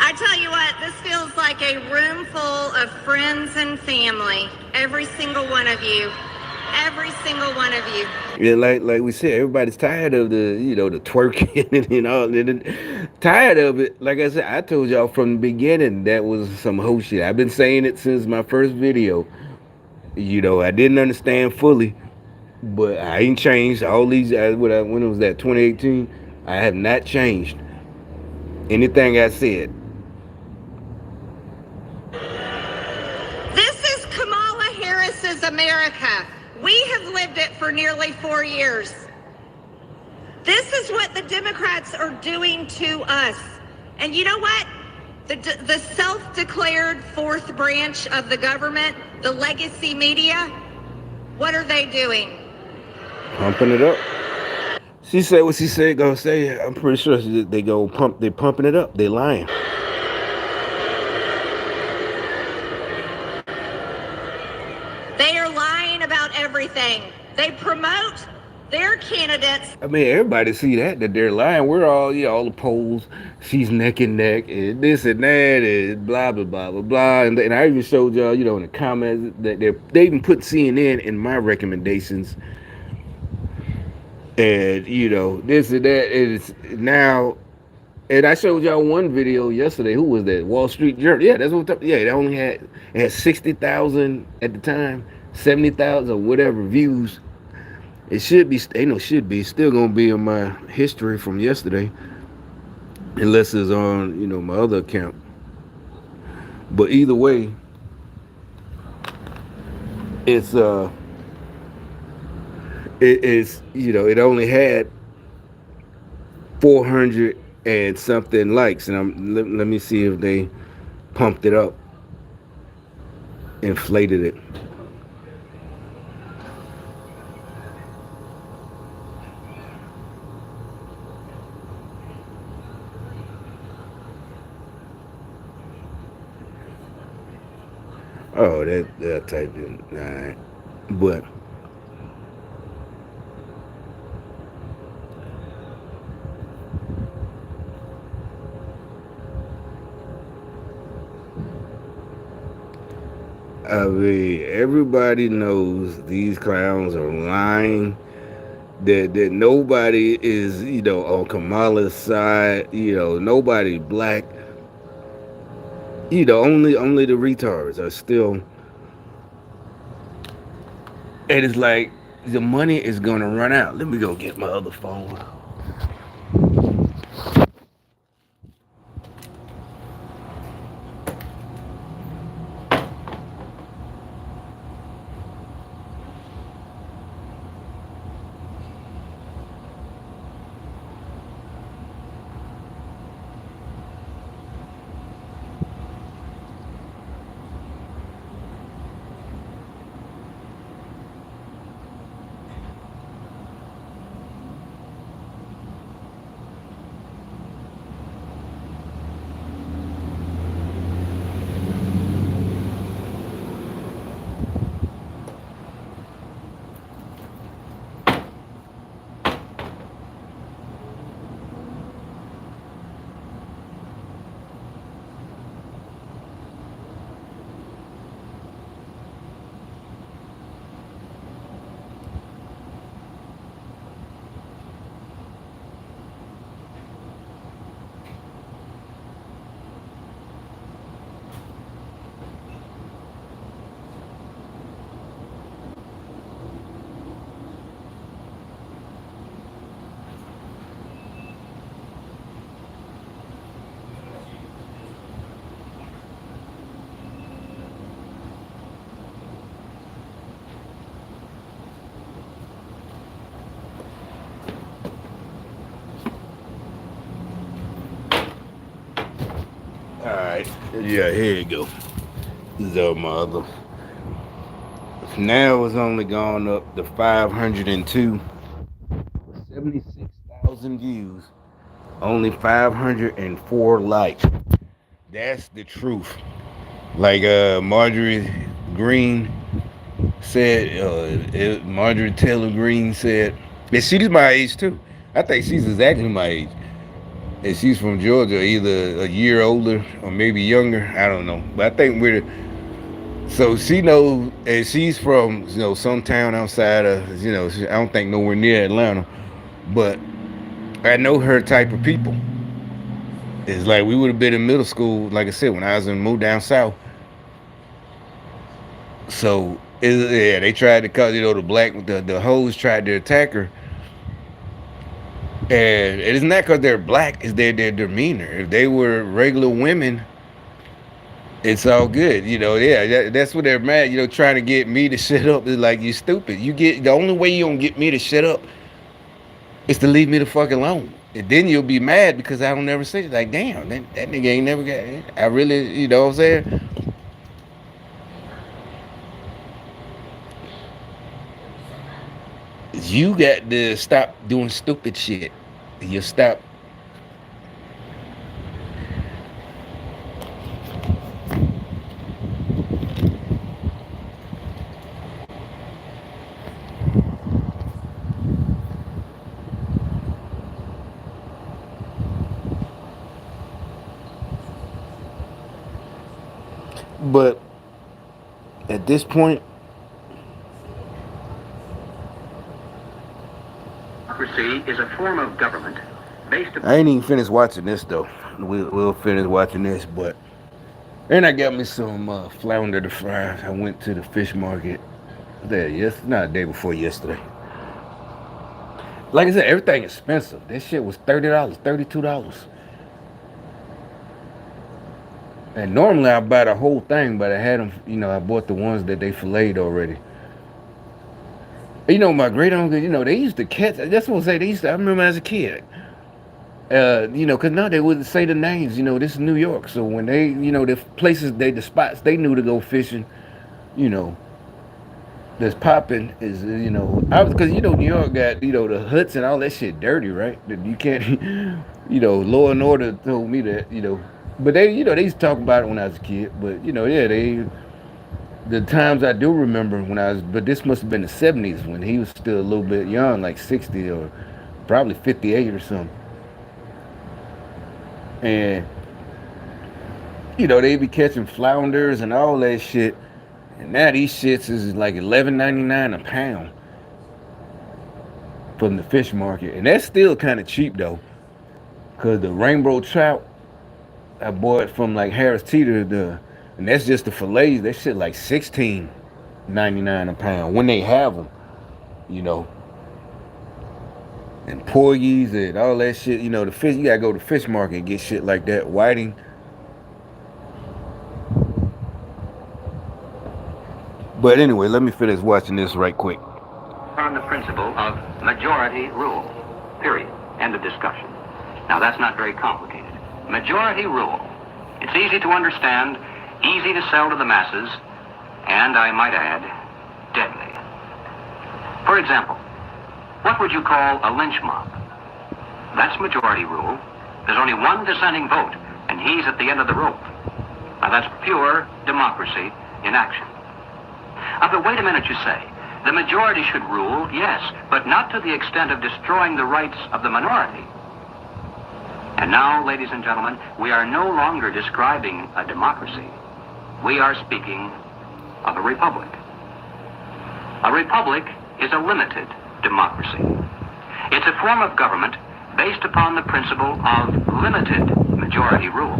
I tell you what, this feels like a room full of friends and family. Every single one of you. Every single one of you. Yeah, like we said, everybody's tired of the twerking and all, and tired of it. Like I said, I told y'all from the beginning that was some whole shit. I've been saying it since my first video. I didn't understand fully, but I ain't changed. All these, when it was that 2018, I have not changed anything I said. This is Kamala Harris's America. We have lived it for nearly 4 years. This is what the Democrats are doing to us. And you know what? The self-declared fourth branch of the government, the legacy media, what are they doing? Pumping it up. She said what she said gonna say. I'm pretty sure they're pumping it up. They lying. They are lying about everything. They promote their candidates. I mean, everybody see that they're lying. We're all the polls. She's neck and neck, and this and that, and blah blah blah blah blah. And I even showed y'all, in the comments that they even put CNN in my recommendations. And this and that. It's now, and I showed y'all one video yesterday. Who was that? Wall Street Journal. Yeah, that's what. Yeah, it had 60,000 at the time, 70,000 or whatever views. It should be, should be still gonna be in my history from yesterday, unless it's on, my other account. But either way, It is, it only had 400 and something likes, and let me see if they pumped it up, inflated it. Oh, that typed in. All right. But I mean, everybody knows these clowns are lying. That nobody is, on Kamala's side. Nobody black. Only the retards are still. And it's like the money is gonna run out. Let me go get my other phone. All right. Yeah, here you go. The mother. Now it's only gone up to 502 with 76,000 views. Only 504 likes. That's the truth. Like Marjorie Green said, Marjorie Taylor Green said, and she's my age too. I think she's exactly my age. And she's from Georgia, either a year older or maybe younger. I don't know. But I think we're so she knows, and she's from some town outside of I don't think nowhere near Atlanta, but I know her type of people. It's like we would have been in middle school, like I said, when I was in moved down south. So yeah, they tried to cause the hoes tried to attack her, and it is not because they're black; it's their demeanor. If they were regular women, it's all good, Yeah, that's what they're mad. Trying to get me to shut up is like you stupid. You get the only way you don't get me to shut up is to leave me the fuck alone. And then you'll be mad because I don't never say it. Like, damn, that nigga ain't never got. I really, what I'm saying. You got to stop doing stupid shit. You stop. But at this point, Democracy is a form of government based I ain't even finished watching this though. We'll finish watching this, but and I got me some flounder to fry. I went to the fish market there. Yes, not the day before yesterday. Like I said, everything expensive. This shit was $30, $32. And normally I buy the whole thing, but I had them. I bought the ones that they filleted already. My great uncle, they used to catch. That's what I say. They used to. I remember as a kid. Because now they wouldn't say the names. This is New York, so when they, the places, the spots they knew to go fishing, you know, that's popping is, I was because New York got the huts and all that shit dirty, right? That you can't, Law and Order told me that, but they, they used to talk about it when I was a kid, but yeah, the times I do remember when I was, but this must have been the '70s when he was still a little bit young, like 60 or probably 58 or something, and they be catching flounders and all that shit. And now these shits is like 11.99 a pound from the fish market, and that's still kind of cheap though, cause the rainbow trout I bought from like Harris Teeter, and that's just the fillets. That shit like 16.99 a pound when they have them, you know. And porgies and all that shit. The fish, you gotta go to the fish market and get shit like that. Whiting. But anyway, let me finish watching this right quick. On the principle of majority rule. Period. End of discussion. Now that's not very complicated. Majority rule. It's easy to understand, easy to sell to the masses, and I might add, deadly. For example, what would you call a lynch mob? That's majority rule. There's only one dissenting vote, and he's at the end of the rope. Now that's pure democracy in action. But wait a minute, you say. The majority should rule, yes, but not to the extent of destroying the rights of the minority. And now, ladies and gentlemen, we are no longer describing a democracy. We are speaking of a republic. A republic is a limited democracy. It's a form of government based upon the principle of limited majority rule.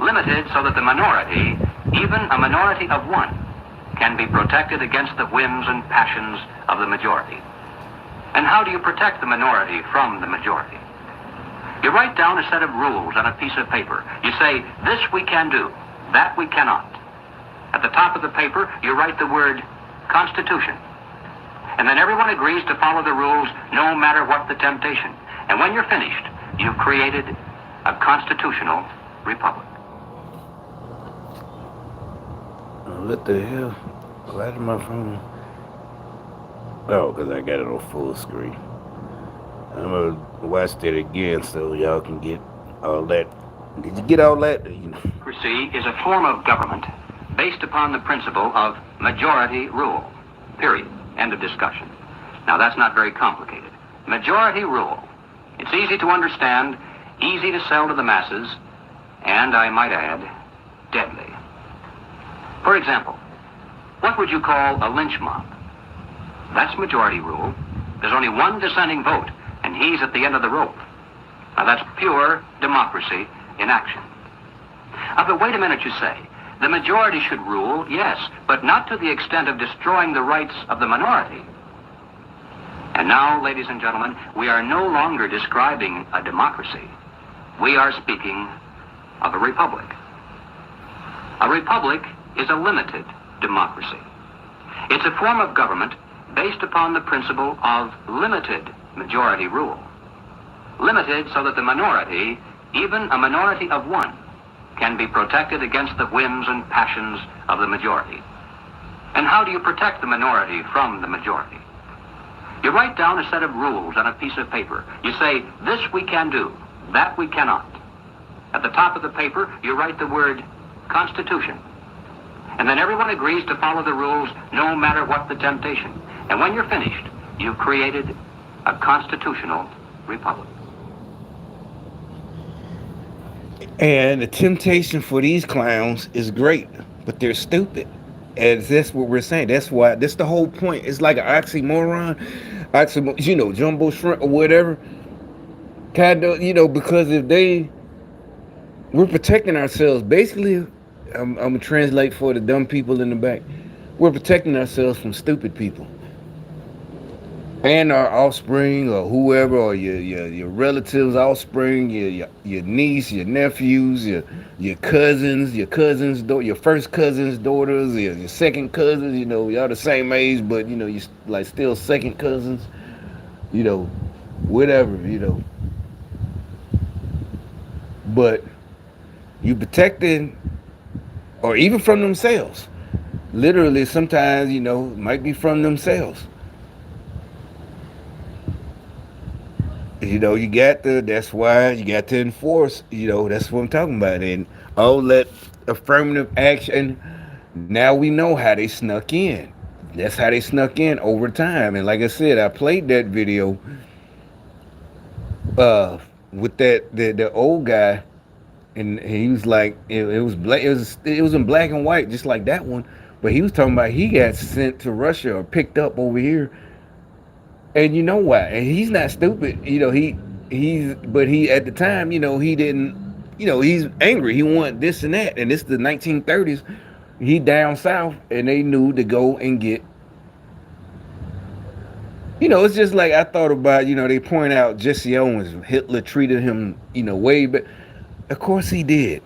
Limited so that the minority, even a minority of one, can be protected against the whims and passions of the majority. And how do you protect the minority from the majority? You write down a set of rules on a piece of paper. You say, this we can do, that we cannot. At the top of the paper, you write the word Constitution. And then everyone agrees to follow the rules no matter what the temptation. And when you're finished, you've created a constitutional republic. What the hell? Why did my phone? Oh, because I got it on full screen. I'm going to watch that again so y'all can get all that. Did you get all that? Democracy is a form of government based upon the principle of majority rule. Period. End of discussion. Now that's not very complicated. Majority rule. It's easy to understand, easy to sell to the masses, and I might add, deadly. For example, what would you call a lynch mob? That's majority rule. There's only one dissenting vote, and he's at the end of the rope. Now that's pure democracy in action. But wait a minute, you say. The majority should rule, yes, but not to the extent of destroying the rights of the minority. And now, ladies and gentlemen, we are no longer describing a democracy. We are speaking of a republic. A republic is a limited democracy. It's a form of government based upon the principle of limited majority rule. Limited so that the minority, even a minority of one, can be protected against the whims and passions of the majority. And how do you protect the minority from the majority? You write down a set of rules on a piece of paper. You say, this we can do, that we cannot. At the top of the paper, you write the word Constitution. And then everyone agrees to follow the rules no matter what the temptation. And when you're finished, you've created a constitutional republic. And the temptation for these clowns is great, but they're stupid. And that's what we're saying. That's why, that's the whole point. It's like an oxymoron. Jumbo shrimp or whatever. Kind of, because we're protecting ourselves. Basically, I'm going to translate for the dumb people in the back. We're protecting ourselves from stupid people. and our offspring or whoever, or your relatives offspring, your niece, your nephews, your cousins, your first cousins daughters, your second cousins, y'all the same age, but you like still second cousins, you know whatever, but you protecting, or even from themselves, literally sometimes, might be from themselves. You got to, that's why you got to enforce, that's what I'm talking about. And all that affirmative action, now we know how they snuck in. That's how they snuck in over time. And like I said, I played that video uh with the old guy, and he was like, it was black, it was in black and white, just like that one. But he was talking about he got sent to Russia or picked up over here. And you know why? And he's not stupid. But he at the time, he didn't. He's angry. He want this and that. And it's the 1930s. He down south, and they knew to go and get. It's just like I thought about. They point out Jesse Owens. Hitler treated him, way, but of course he did.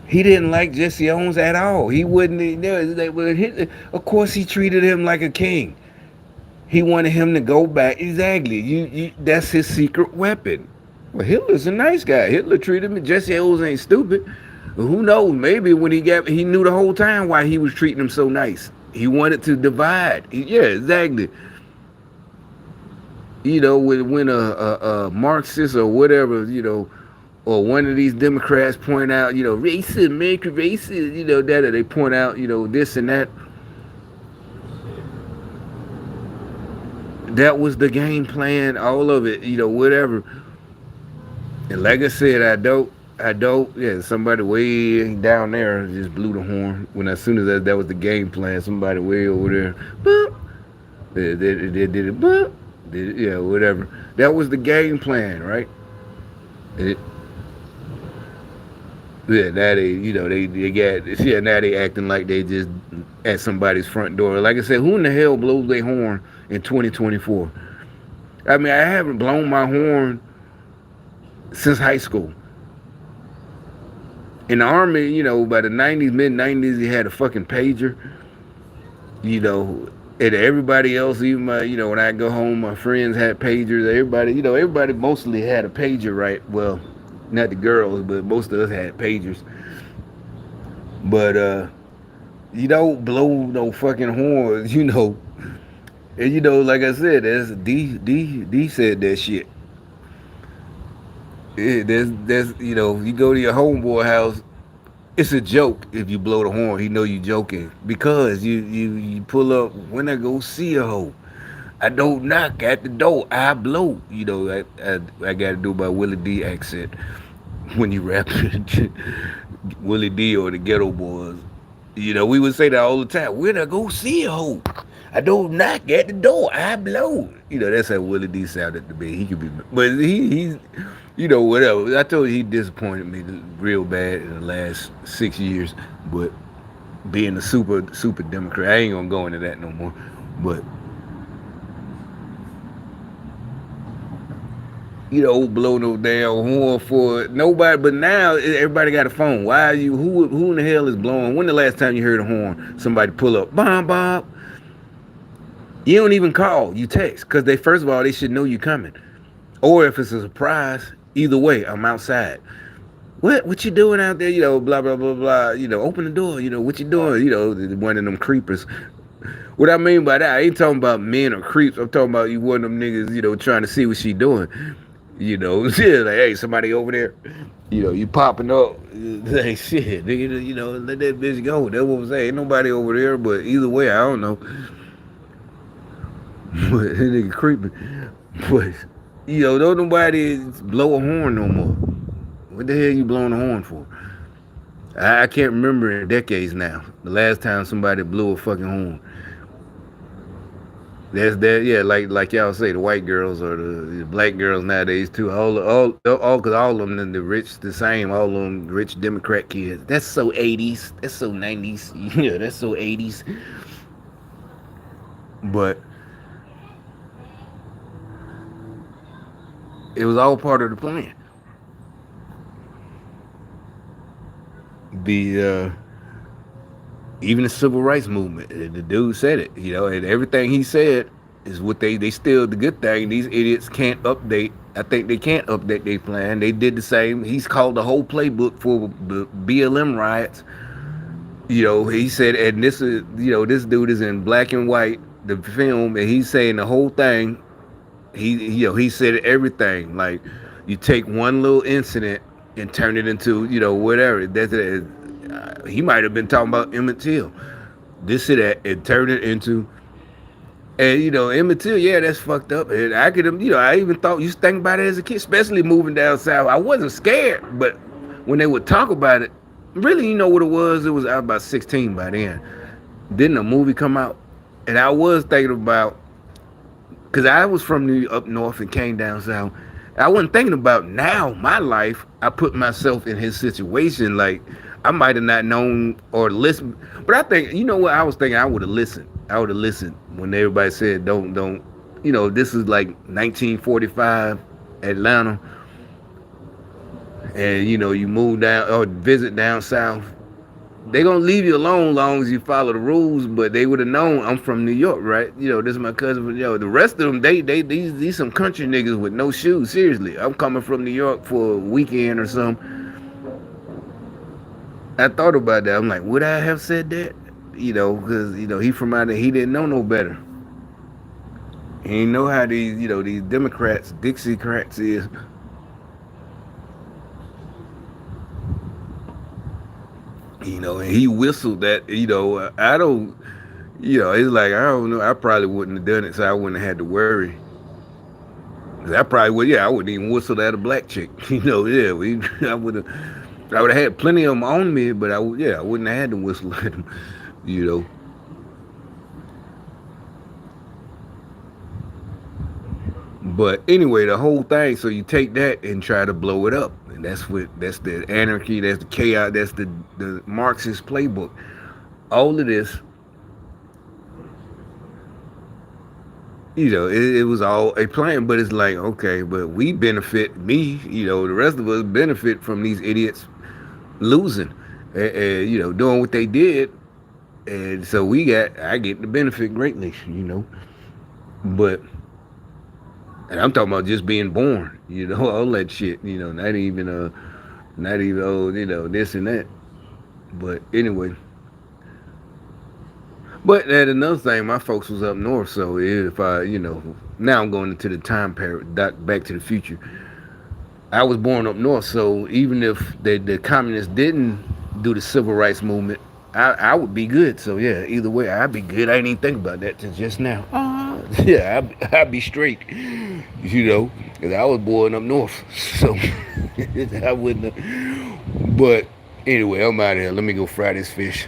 He didn't like Jesse Owens at all. He wouldn't. Of course, he treated him like a king. He wanted him to go back. Exactly. That's his secret weapon. Well, Hitler's a nice guy. Hitler treated him. Jesse Owens ain't stupid. Who knows? Maybe when he knew the whole time why he was treating him so nice. He wanted to divide. Yeah, exactly. When a Marxist or whatever, or one of these Democrats point out, racist, American racist, that they point out, this and that. That was the game plan, all of it, whatever. And like I said, yeah, somebody way down there just blew the horn. When as soon as that was the game plan, somebody way over there, boop, they did it, boop, yeah, whatever. That was the game plan, right? It, yeah, now they got, yeah, now they acting like they just at somebody's front door. Like I said, who in the hell blows their horn in 2024? I mean, I haven't blown my horn since high school. In the army, by the 90s, mid 90s, you had a fucking pager. And everybody else, even my, when I go home, my friends had pagers. Everybody mostly had a pager, right? Well, not the girls, but most of us had pagers. But you don't blow no fucking horns, And like I said, that's D said that shit. That's you go to your homeboy house, it's a joke if you blow the horn. He know you joking because you pull up when I go see a hoe. I don't knock at the door. I blow. I got to do my Willie D accent when you rap Willie D or the Ghetto Boys. We would say that all the time. When I go see a hoe, I don't knock at the door. I blow. That's how Willie D sounded to me. He could be, but he's whatever. I told you he disappointed me real bad in the last 6 years. But being a super Democrat, I ain't gonna go into that no more. But blow no damn horn for nobody. But now everybody got a phone. Why are you? Who in the hell is blowing? When the last time you heard a horn? Somebody pull up, bomb, Bob. You don't even call. You text because first of all they should know you coming. Or if it's a surprise, either way, I'm outside. What you doing out there? Blah blah blah blah. Open the door. What you doing? One of them creepers. What I mean by that, I ain't talking about men or creeps. I'm talking about you one of them niggas, trying to see what she doing. Yeah, like, hey, somebody over there. You popping up. Like, shit, nigga, let that bitch go. That's what I'm saying. Ain't nobody over there, but either way, I don't know. But that nigga creeping. But, don't nobody blow a horn no more. What the hell you blowing a horn for? I can't remember in decades now the last time somebody blew a fucking horn. That's that, yeah. Like y'all say, the white girls or the black girls nowadays too. Cause all of them, the rich, the same. All of them rich Democrat kids. That's so 80s. That's so 90s. Yeah, that's so 80s. But It was all part of the plan. The even the civil rights movement. The dude said it, and everything he said is what they still the good thing. These idiots can't update. I think they can't update their plan. They did the same. He's called the whole playbook for the BLM riots. He said, and this is, this dude is in black and white, the film, and he's saying the whole thing. He said everything. Like, you take one little incident and turn it into, whatever. He might have been talking about Emmett Till. This and that, and turn it into, and Emmett Till, yeah, that's fucked up. And I could have, I even thought, used to think about it as a kid, especially moving down south. I wasn't scared, but when they would talk about it, really, what it was? It was, I was about 16 by then. Didn't a movie come out? And I was thinking about, because I was from up north and came down south. I wasn't thinking about now my life. I put myself in his situation. Like, I might have not known or listened, but I think, what I was thinking, I would have listened. I would have listened when everybody said don't. This is like 1945 Atlanta, and you move down or visit down south. They gonna leave you alone long as you follow the rules, but they would have known I'm from New York, right? This is my cousin. The rest of them, these some country niggas with no shoes. Seriously, I'm coming from New York for a weekend or something. I thought about that. I'm like, would I have said that? Because he from out there, he didn't know no better. He didn't know how these Democrats, Dixiecrats is. And he whistled that. I don't. It's like, I don't know. I probably wouldn't have done it, so I wouldn't have had to worry. 'Cause I probably would. Yeah, I wouldn't even whistle at a black chick. Yeah, I would have. I would have had plenty of them on me, but I wouldn't have had to whistle at them. You know. But anyway, the whole thing. So you take that and try to blow it up, and that's the anarchy, that's the chaos, that's the Marxist playbook. All of this, it was all a plan. But it's like, okay, but we benefit. Me, the rest of us benefit from these idiots losing, and doing what they did, and so I get the benefit greatly. But. And I'm talking about just being born, all that shit, not even, oh, this and that. But anyway, but that another thing, my folks was up north, so if now I'm going into the time period, Back to the Future. I was born up north, so even if the communists didn't do the civil rights movement, I would be good. So yeah, either way, I'd be good. I didn't even think about that till just now. Yeah, I'd be straight, because I was born up north, so I wouldn't have. But anyway, I'm out of here. Let me go fry this fish.